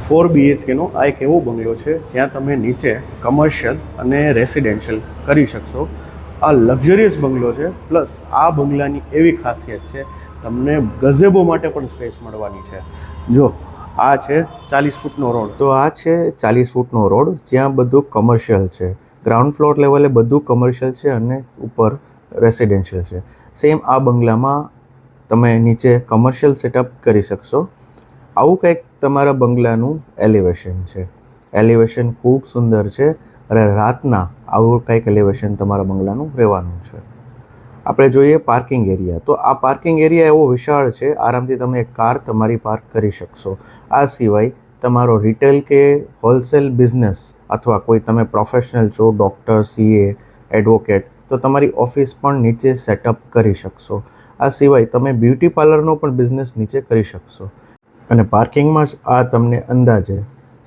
4 BHKનો આ એક એવો બંગલો છે જ્યાં તમે નીચે કમર્શિયલ અને રેસિડેન્શિયલ કરી શકશો. આ લક્ઝરિયસ બંગલો છે, પ્લસ આ બંગલાની એવી ખાસિયત છે તમને ગઝેબો માટે પણ સ્પેસ મળવાની છે. જો આ છે 40 ફૂટનો રોડ, તો આ છે 40 ફૂટનો રોડ જ્યાં બધું કમર્શિયલ છે. ગ્રાઉન્ડ ફ્લોર લેવલે બધું કમર્શિયલ છે અને ઉપર રેસિડેન્શિયલ છે. સેમ આ બંગલામાં તમે નીચે કમર્શિયલ સેટઅપ કરી શકશો. આવું કંઈક તમારા બંગલાનું એલિવેશન છે. એલિવેશન ખૂબ સુંદર છે અને રાતના આવું કંઈક એલિવેશન તમારા બંગલાનું રહેવાનું છે. આપણે જોઈએ પાર્કિંગ એરિયા, તો આ પાર્કિંગ એરિયા એવો વિશાળ છે, આરામથી તમે એક કાર તમારી પાર્ક કરી શકશો. આ સિવાય તમારો રિટેલ કે હોલસેલ બિઝનેસ અથવા કોઈ તમે પ્રોફેશનલ છો, ડૉક્ટર, CA, એડવોકેટ, તો તમારી ઓફિસ પણ નીચે સેટઅપ કરી શકશો. આ સિવાય તમે બ્યુટી પાર્લરનો પણ બિઝનેસ નીચે કરી શકશો. અને પાર્કિંગમાં જ આ તમને અંદાજે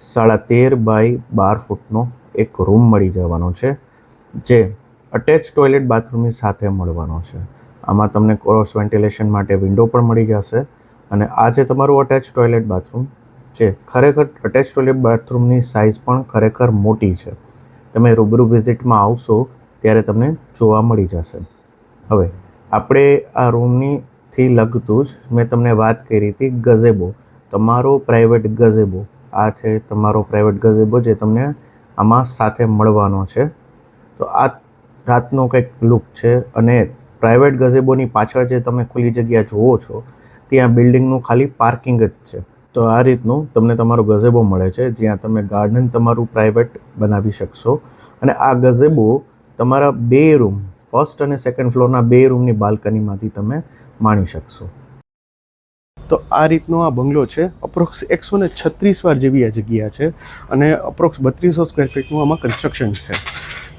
13.5 બાય 12 ફૂટનો એક રૂમ મળી જવાનો છે, જે અટેચ ટોયલેટ બાથરૂમની સાથે મળવાનો છે. આમાં તમને ક્રોસ વેન્ટિલેશન માટે વિન્ડો પણ મળી જશે. અને આ છે તમારું અટેચ ટોયલેટ બાથરૂમ, જે ખરેખર અટેચ ટોયલેટ બાથરૂમની સાઇઝ પણ ખરેખર મોટી છે. તમે રૂબરૂ વિઝિટમાં આવશો ત્યારે તમને જોવા મળી જશે. હવે આપણે આ રૂમથી લગતું જ મેં તમને વાત કરી હતી ગઝેબો, તમારો પ્રાઇવેટ ગઝેબો. આ છે તમારો પ્રાઇવેટ ગઝેબો જે તમને આમાં સાથે મળવાનો છે. તો આ રાતનો કંઈક લુક છે. અને પ્રાઇવેટ ગઝેબોની પાછળ જે તમે ખુલ્લી જગ્યા જુઓ છો ત્યાં બિલ્ડિંગનું ખાલી પાર્કિંગ જ છે. તો આ રીતનું તમને તમારો ગઝેબો મળે છે જ્યાં તમે ગાર્ડન તમારું પ્રાઇવેટ બનાવી શકશો. અને આ ગઝેબો તમારા 2 રૂમ, ફર્સ્ટ અને સેકન્ડ ફ્લોરના 2 રૂમની બાલ્કનીમાંથી તમે માણી શકશો. તો આ રીતનો આ બંગલો છે. અપ્રોક્સ 136 વાર જેવી આ જગ્યા છે અને અપ્રોક્સ 3200 સ્ક્વેર ફીટનું આમાં કન્સ્ટ્રક્શન છે.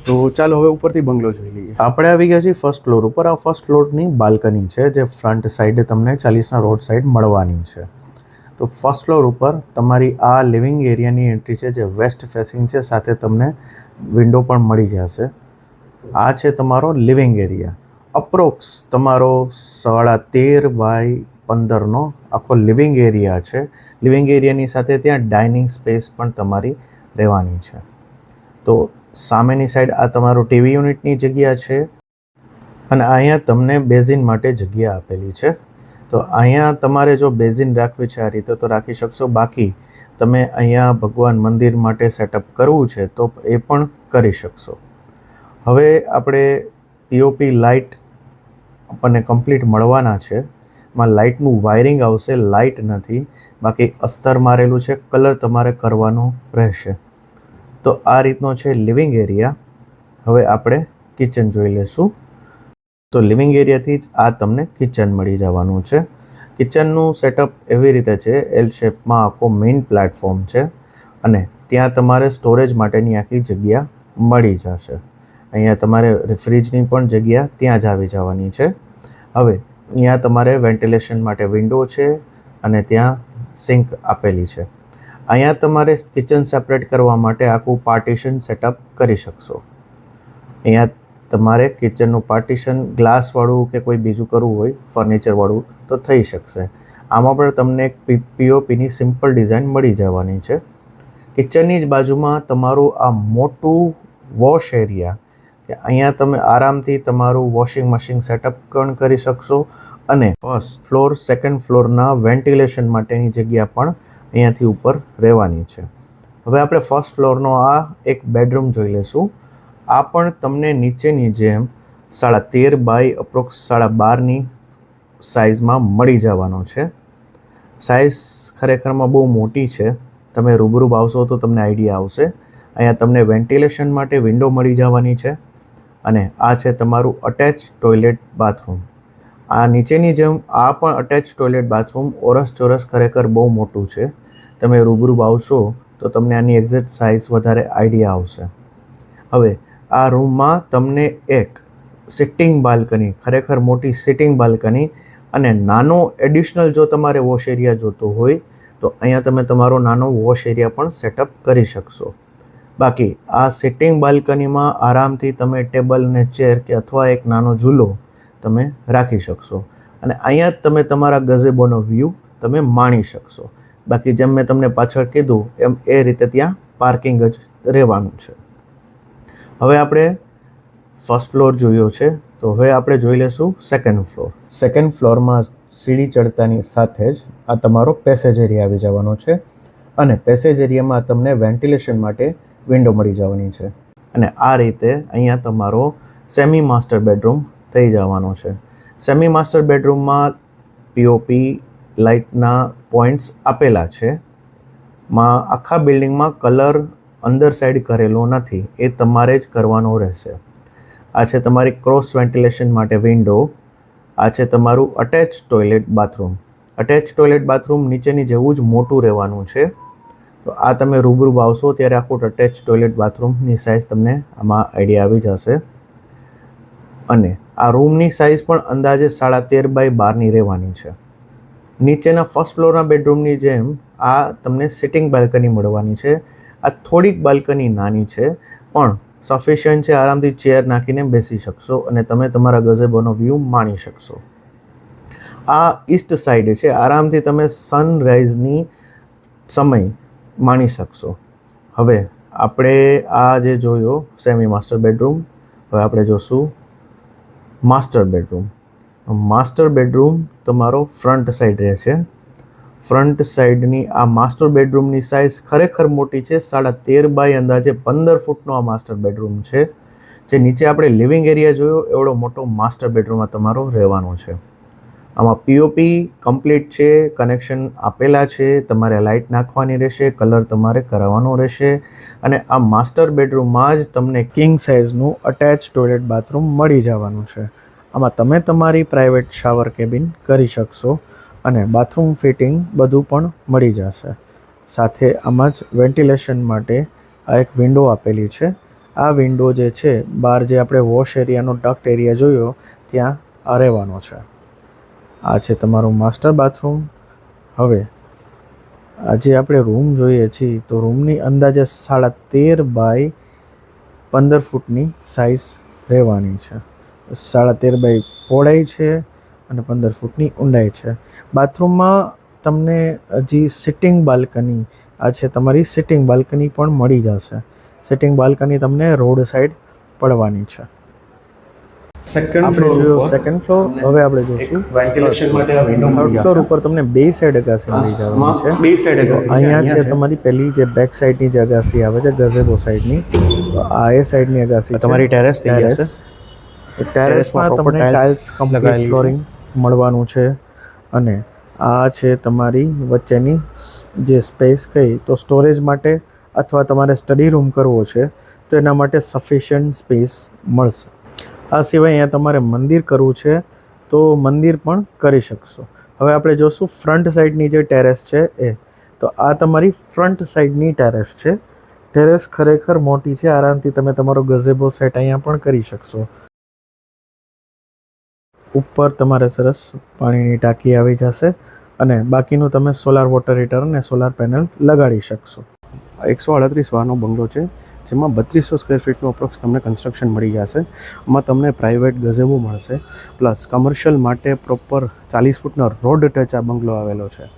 તો ચાલો હવે ઉપરથી બંગલો જોઈ લઈએ. આપણે આવી ગયા છીએ ફર્સ્ટ ફ્લોર ઉપર. આ ફર્સ્ટ ફ્લોરની બાલ્કની છે જે ફ્રન્ટ સાઈડ તમને 40ના રોડ સાઈડ મળવાની છે. તો ફર્સ્ટ ફ્લોર ઉપર તમારી આ લિવિંગ એરિયાની એન્ટ્રી છે જે વેસ્ટ ફેસિંગ છે, સાથે તમને વિન્ડો પણ મળી જશે. આ છે તમારો લિવિંગ એરિયા. અપ્રોક્સ તમારો 13.5 બાય 15નો આખો લિવિંગ એરિયા છે. લિવિંગ એરિયાની સાથે ત્યાં ડાઇનિંગ સ્પેસ પણ તમારી રહેવાની છે. તો સામેની સાઈડ આ તમારું ટીવી યુનિટની જગ્યા છે અને અહીંયા તમને બેઝિન માટે જગ્યા આપેલી છે. તો અહીંયા તમારે જો બેઝિન રાખવી છે આ રીતે તો રાખી શકશો. બાકી તમે અહીંયા ભગવાન મંદિર માટે સેટઅપ કરવું છે તો એ પણ કરી શકશો. હવે આપણે POP લાઇટ આપણને કમ્પ્લીટ મળવાના છે. માં લાઇટનું વાયરિંગ આવશે, લાઇટ નથી, બાકી અસ્તર મારેલું છે, કલર તમારે કરવાનો રહેશે. તો આ રીતનો છે લિવિંગ એરિયા. હવે આપણે કિચન જોઈ લઈશું. તો લિવિંગ એરિયાથી જ આ તમને કિચન મળી જવાનું છે. કિચનનું સેટઅપ એવી રીતે છે, એલ શેપમાં આખો મેઇન પ્લેટફોર્મ છે અને ત્યાં તમારે સ્ટોરેજ માટેની આખી જગ્યા મળી જશે. અહીંયા તમારે ફ્રીજની પણ જગ્યા ત્યાં જ આવી જવાની છે. હવે અહીંયા તમારે વેન્ટિલેશન માટે વિન્ડો છે અને ત્યાં સિંક આપેલી છે. અહીંયા તમારે કિચન સેપરેટ કરવા માટે આખું પાર્ટીશન સેટઅપ કરી શકશો. અહીંયા તમારે કિચનનું પાર્ટીશન ગ્લાસવાળું કે કોઈ બીજું કરવું હોય ફર્નિચરવાળું તો થઈ શકશે. આમાં પણ તમને એક POPની સિમ્પલ ડિઝાઇન મળી જવાની છે. કિચનની જ બાજુમાં તમારું આ મોટું વોશ એરિયા, કે અહીંયા તમે આરામથી તમારું વોશિંગ મશીન સેટઅપ પણ કરી શકશો અને ફર્સ્ટ ફ્લોર, સેકન્ડ ફ્લોરના વેન્ટિલેશન માટેની જગ્યા પણ અહીંયાથી ઉપર રહેવાની છે. હવે આપણે ફર્સ્ટ ફ્લોરનો આ એક બેડરૂમ જોઈ લઈશું. આ પણ તમને નીચેની જેમ 13.5 બાય અપ્રોક્સ 12.5ની સાઇઝમાં મળી જવાનો છે. સાઇઝ ખરેખરમાં બહુ મોટી છે. તમે રૂબરૂ આવશો તો તમને આઈડિયા આવશે. અહીંયા તમને વેન્ટિલેશન માટે વિન્ડો મળી જવાની છે અને આ છે તમારું અટેચ ટોયલેટ બાથરૂમ. આ નીચેની જેમ આ પણ અટેચ ટોયલેટ બાથરૂમ ઓરસ ચોરસ ખરેખર બહુ મોટું છે. તમે રૂબરૂ આવશો તો તમને આની એક્ઝેક્ટ સાઇઝ વધારે આઈડિયા આવશે. હવે આ રૂમમાં તમને એક સિટિંગ બાલ્કની, ખરેખર મોટી સિટિંગ બાલ્કની અને નાનો એડિશનલ જો તમારે વોશ એરિયા જોતો હોય તો અહીંયા તમે તમારો નાનો વોશ એરિયા પણ સેટઅપ કરી શકશો. બાકી આ સિટિંગ બાલ્કનીમાં આરામથી તમે ટેબલ ને ચેર કે અથવા એક નાનો ઝૂલો તમે રાખી શકશો અને અહીંયા જ તમે તમારા ગઝેબોનો વ્યૂ તમે માણી શકશો. બાકી જેમ મેં તમને પાછળ કીધું એમ એ રીતે ત્યાં પાર્કિંગ જ રહેવાનું છે. હવે આપણે ફર્સ્ટ ફ્લોર જોયો છે, તો હવે આપણે જોઈ લઈશું સેકન્ડ ફ્લોર. સેકન્ડ ફ્લોરમાં સીડી ચડતાની સાથે જ આ તમારો પેસેજ એરિયા આવી જવાનો છે અને પેસેજ એરિયામાં તમને વેન્ટિલેશન માટે વિન્ડો મળી જવાની છે. અને આ રીતે અહીંયા તમારો સેમી માસ્ટર બેડરૂમ થઈ જવાનો છે. સેમી માસ્ટર બેડરૂમમાં પીઓપી લાઇટના પોઈન્ટ્સ આપેલા છે. આખા બિલ્ડિંગમાં કલર અંદર સાઈડ કરેલો નથી, એ તમારે જ કરવાનો રહેશે. આ છે તમારી ક્રોસ વેન્ટિલેશન માટે વિન્ડો. આ છે તમારું attach toilet bathroom. Attach toilet bathroom નીચેની જેવું જ મોટું રહેવાનું છે. તો આ તમે રૂબરૂ આવશો ત્યારે આખું અટેચ ટોયલેટ બાથરૂમની સાઇઝ તમને આમાં આઈડિયા આવી જશે. અને આ રૂમની સાઇઝ પણ અંદાજે 13.5 x 12 રહેવાની છે. નીચેના ફર્સ્ટ ફ્લોરના બેડરૂમની જેમ આ તમને સિટિંગ બાલ્કની મળવાની છે. આ થોડીક બાલ્કની નાની છે પણ સફિશિયન્ટ છે, આરામથી ચેર નાખીને બેસી શકશો અને તમે તમારા ગઝેબોનો વ્યૂ માણી શકશો. આ ઈસ્ટ સાઈડ છે, આરામથી તમે સનરાઈઝની સમય માણી શકશો. હવે આપણે આ જે જોયો સેમી માસ્ટર બેડરૂમ, હવે આપણે જોશું માસ્ટર બેડરૂમ. માસ્ટર બેડરૂમ તમારો ફ્રન્ટ સાઈડ રહે છે. ફ્રન્ટ સાઈડની આ માસ્ટર બેડરૂમની સાઇઝ ખરેખર મોટી છે. 13.5 બાય અંદાજે 15 ફૂટનો આ માસ્ટર બેડરૂમ છે. જે નીચે આપણે લિવિંગ એરિયા જોયો એવડો મોટો માસ્ટર બેડરૂમ તમારો રહેવાનો છે. આમાં પીઓપી કમ્પ્લીટ છે, કનેક્શન આપેલા છે, તમારે લાઇટ નાખવાની રહેશે, કલર તમારે કરાવવાનો રહેશે. અને આ માસ્ટર બેડરૂમમાં જ તમને કિંગ સાઇઝનું અટેચ ટોયલેટ બાથરૂમ મળી જવાનું છે. આમાં તમે તમારી પ્રાઇવેટ શાવર કેબિન કરી શકશો અને બાથરૂમ ફિટિંગ બધું પણ મળી જશે. સાથે આમાં જ વેન્ટિલેશન માટે આ એક વિન્ડો આપેલી છે. આ વિન્ડો જે છે બહાર જે આપણે વોશ એરિયાનો ડક્ટ એરિયા જોયો ત્યાં આ રહેવાનો છે. આ છે તમારું માસ્ટર બાથરૂમ. હવે આજે આપણે રૂમ જોઈએ છીએ તો રૂમની અંદાજે 13.5 બાય 15 ફૂટની સાઇઝ રહેવાની છે. 13.5 બાય પહોળાઈ છે અને 15 ફૂટની ઊંડાઈ છે. બાથરૂમમાં તમને હજી સિટિંગ બાલ્કની, આ છે તમારી સિટિંગ બાલ્કની પણ મળી જશે. સિટિંગ બાલ્કની તમને રોડ સાઈડ પડવાની છે. Second floor. હવે આપણે જોશું વેન્ટિલેશન માટે આ વિન્ડો. થર્ડ ફ્લોર ઉપર તમને બે સાઈડ અગાસી મળી જવાની છે. બે સાઈડ અહીંયા છે તમારી પહેલી જે બેક સાઈડની જે અગાસી આવે છે ગઝેબો સાઈડની, આ એ સાઈડની અગાસી તમારી ટેરેસ થઈ જશે. ટેરેસમાં તમને ટાઇલ્સ કમ્પ્લીટ ફ્લોરિંગ મળવાનું છે. અને આ છે તમારી વચ્ચેની જે સ્પેસ કહી તો સ્ટોરેજ માટે અથવા તમારે સ્ટડી રૂમ કરવો છે તો એના માટે સફિશિયન્ટ સ્પેસ મળશે. આ સિવાય અહીંયા તમારે મંદિર કરવું છે તો મંદિર પણ કરી શકશો. હવે આપણે જોશું ફ્રન્ટ સાઈડની જે ટેરેસ છે એ. તો આ તમારી ફ્રન્ટ સાઈડની ટેરેસ છે. ટેરેસ ખરેખર મોટી છે, આરામથી તમે તમારો ગઝેબો સેટ અહીંયા પણ કરી શકશો. ઉપર તમારે સરસ પાણીની ટાંકી આવી જશે અને બાકીનું તમે સોલાર વોટર હીટર અને સોલાર પેનલ લગાડી શકશો. 138 વારનો બંગલો છે જેમાં 3200 સ્ક્વેર ફીટનું અપ્રોક્સ તમને કન્સ્ટ્રક્શન મળી જશે. આમાં તમને પ્રાઇવેટ ગઝેબો મળશે, પ્લસ કમર્શિયલ માટે પ્રોપર 40 ફૂટનો રોડ ટચ આ બંગલો આવેલો છે.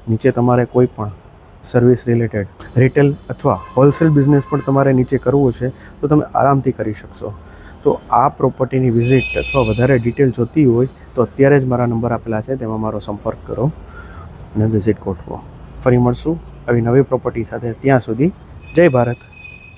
નીચે તમારે કોઈ પણ સર્વિસ રિલેટેડ રિટેલ અથવા હોલસેલ બિઝનેસ પણ તમારે નીચે કરવો છે તો તમે આરામથી કરી શકશો. તો આ પ્રોપર્ટીની વિઝિટ અથવા વધારે ડિટેલ જોતી હોય તો અત્યારે જ મારા નંબર આપેલા છે, તેમાં મારો સંપર્ક કરો અને વિઝિટ ગોઠવો. ફરી મળશું આવી નવી પ્રોપર્ટી સાથે. ત્યાં સુધી જય ભારત.